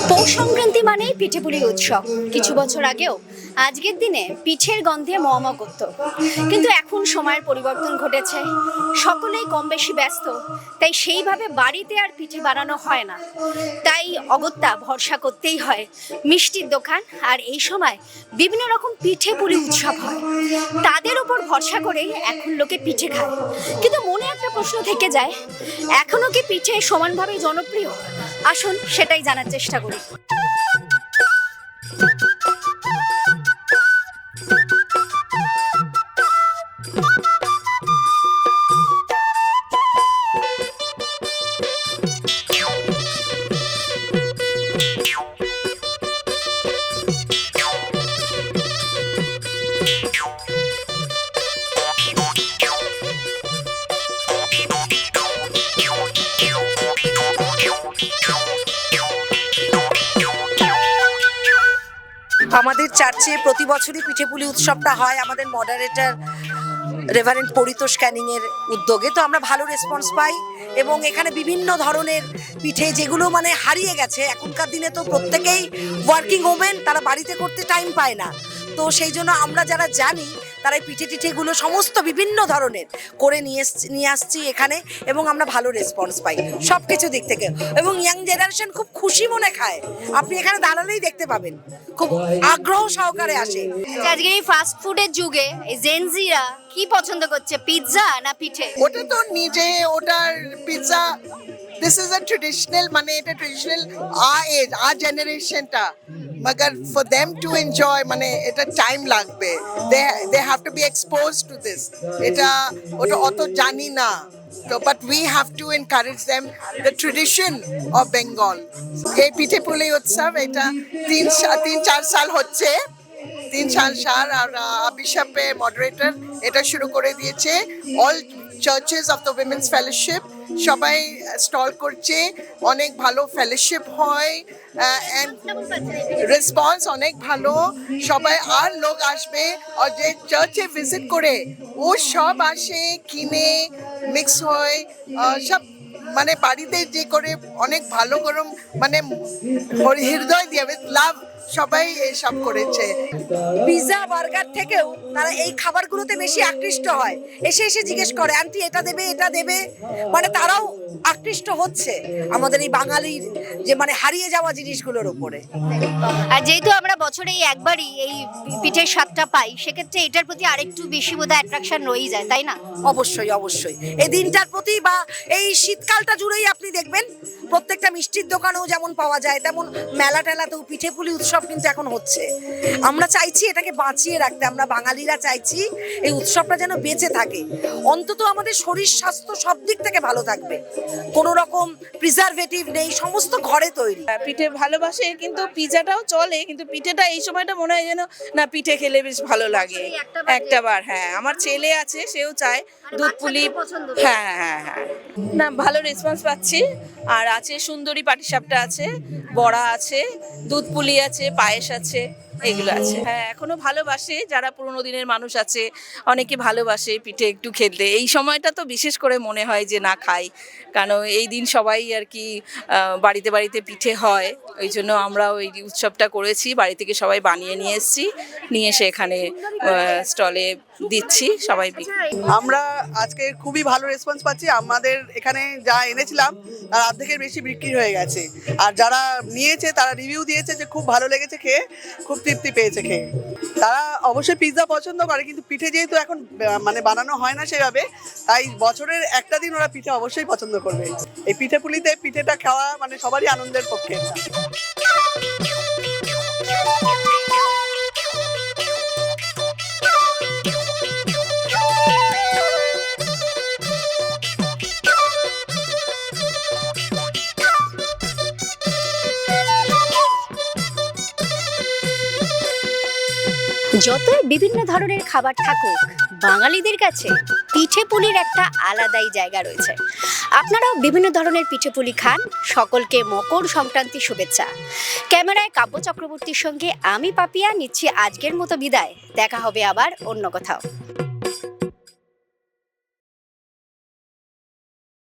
পৌষ সংক্রান্তি মানেই পিঠেপুলির উৎসব। কিছু বছর আগেও আজকের দিনে পিঠের গন্ধে মমা করত, কিন্তু এখন সময়ের পরিবর্তন ঘটেছে, সকলেই কম বেশি ব্যস্ত, তাই সেইভাবে বাড়িতে আর পিঠে বানানো হয় না। তাই অগত্যা ভরসা করতেই হয় মিষ্টির দোকান, আর এই সময় বিভিন্ন রকম পিঠেপুলি উৎসব হয়, তাদের উপর ভরসা করেই এখন লোকে পিঠে খায়। কিন্তু মনে একটা প্রশ্ন থেকে যায়, এখনো কি পিঠে সমানভাবে জনপ্রিয়? আসুন সেটাই জানার চেষ্টা করি। আমাদের চার্চে প্রতি বছরই পিঠেপুলি উৎসবটা হয় আমাদের মডারেটর রেভারেন্ট পরিতোষ ক্যানিং এর উদ্যোগে। তো আমরা ভালো রেসপন্স পাই এবং এখানে বিভিন্ন ধরনের পিঠে যেগুলো মানে হারিয়ে গেছে। এখনকার দিনে তো প্রত্যেকেই ওয়ার্কিং ওমেন, তারা বাড়িতে করতে টাইম পায় না, তো সেই জন্য আমরা যারা জানি তারা এই পিঠে টিঠেগুলো সমস্ত বিভিন্ন ধরনের করে নিয়ে আসছি এখানে, এবং আমরা ভালো রেসপন্স পাই সব কিছু দিক থেকে, এবং ইয়াং জেনারেশন খুব খুশি মনে খায়। আপনি এখানে দাঁড়ালেই দেখতে পাবেন, খুব আগ্রহ সহকারে আসে। আজকের এই ফাস্ট ফুডের যুগে এই জেনজিরা কি পছন্দ করছে, পিৎজা না পিঠে? ওটা তো নিজে ওটার pizza, this is a traditional, মানে এটা traditional R জেনারেশনটা, Magar for them to enjoy মানে এটা টাইম লাগবে, they have to be expose to this. এটা ওটা অত জানি না তো, but we have to encourage them the tradition of Bengal. এই পিঠেপুলি উৎসব এটা 3-4 সাল হচ্ছে, 3 সাল, আর বিশপে মডারেটর এটা শুরু করে দিয়েছে। All churches of the women's fellowship সবাই স্টল করছে, অনেক ভালো ফেলোশিপ হয়, অ্যান্ড রেসপন্স অনেক ভালো। সবাই আর লোক আসবে, আর যে চার্চে ভিজিট করে ও সব আসে, কিনে মিক্স হয়, সব মানে বাড়িতে যে করে অনেক ভালো গরম মানে হৃদয় দিয়ে উইথ লাভ সবাই এসব করেছে। পিৎজা বার্গার থেকেও তারা এই খাবারগুলোতে বেশি আকৃষ্ট হয়, এসে এসে জিজ্ঞেস করে আন্টি এটা দেবে এটা দেবে, মানে তারাও আকৃষ্ট হচ্ছে আমাদের এই বাঙালির যে মানে হারিয়ে যাওয়া জিনিসগুলোর উপরে। আর যেহেতু আমরা বছরে একবারই এই পিঠের স্বাদটা পাই, সেক্ষেত্রে এটার প্রতি আরেকটু বেশি বোধহয় অ্যাট্রাকশন রয়েই যায়, তাই না? অবশ্যই অবশ্যই এই দিনটার প্রতি বা এই শীতকালটা জুড়েই আপনি দেখবেন প্রত্যেকটা মিষ্টির দোকানেও যেমন পাওয়া যায়, তেমন মেলা টেলাতেও পিঠেপুলি উৎসব কিন্তু এখন হচ্ছে। আমরা চাইছি এটাকে বাঁচিয়ে রাখতে, আমরা বাঙালিরা চাইছি এই উৎসবটা যেন বেঁচে থাকে, অন্তত আমাদের শরীর স্বাস্থ্য সব দিক থেকে ভালো থাকবে, কোনো রকম প্রিজারভেটিভ নেই, সমস্ত ঘরে তৈরি। পিঠে ভালোবাসে, কিন্তু পিৎজাটাও চলে, কিন্তু পিঠেটা এই সময়টা মনে হয় যেন না, পিঠে খেলে বেশ ভালো লাগে একটা বার। হ্যাঁ, আমার ছেলে আছে, সেও চায় দুধ পুলি। হ্যাঁ হ্যাঁ হ্যাঁ, না ভালো রেসপন্স পাচ্ছি। আর আছে সুন্দরী পাটিসাপটা আছে, বড়া আছে, দুধ পুলি আছে, পায়েস আছে, এগুলো আছে। হ্যাঁ, এখনো ভালোবাসে, যারা পুরোনো দিনের মানুষ আছে অনেকে ভালোবাসে পিঠে একটু খেতে। এই সময়টা তো বিশেষ করে মনে হয় যে না খাই, কারণ এই দিন সবাই আর কি বাড়িতে বাড়িতে পিঠে হয়, ওই জন্য আমরা ওই উৎসবটা করেছি, বাড়ি থেকে সবাই বানিয়ে নিয়ে এসেছি, নিয়ে এসে এখানে স্টলে দিচ্ছি সবাই। আমরা আজকে খুবই ভালো রেসপন্স পাচ্ছি, আমাদের এখানে যা এনেছিলাম তার অর্ধেকের বেশি বিক্রি হয়ে গেছে, আর যারা নিয়েছে তারা রিভিউ দিয়েছে যে খুব ভালো লেগেছে খেয়ে, খুব তৃপ্তি পেয়েছে খেয়ে। তারা অবশ্যই পিৎজা পছন্দ করে, কিন্তু পিঠে যেহেতু এখন মানে বানানো হয় না সেভাবে, তাই বছরের একটা দিন ওরা পিঠে অবশ্যই পছন্দ করবে। এই পিঠেপুলিতে পিঠেটা খাওয়া মানে সবারই আনন্দের পক্ষে। যতই বিভিন্ন ধরনের খাবার থাকুক, বাঙালিদের কাছে পিঠেপুলির একটা আলাদাই জায়গা রয়েছে। আপনারাও বিভিন্ন ধরনের পিঠেপুলি খান। সকলকে মকর সংক্রান্তি শুভেচ্ছা। ক্যামেরায় কাব্য চক্রবর্তীর সঙ্গে আমি পাপিয়া নিচ্ছি আজকের মতো বিদায়। দেখা হবে আবার অন্য কোথাও।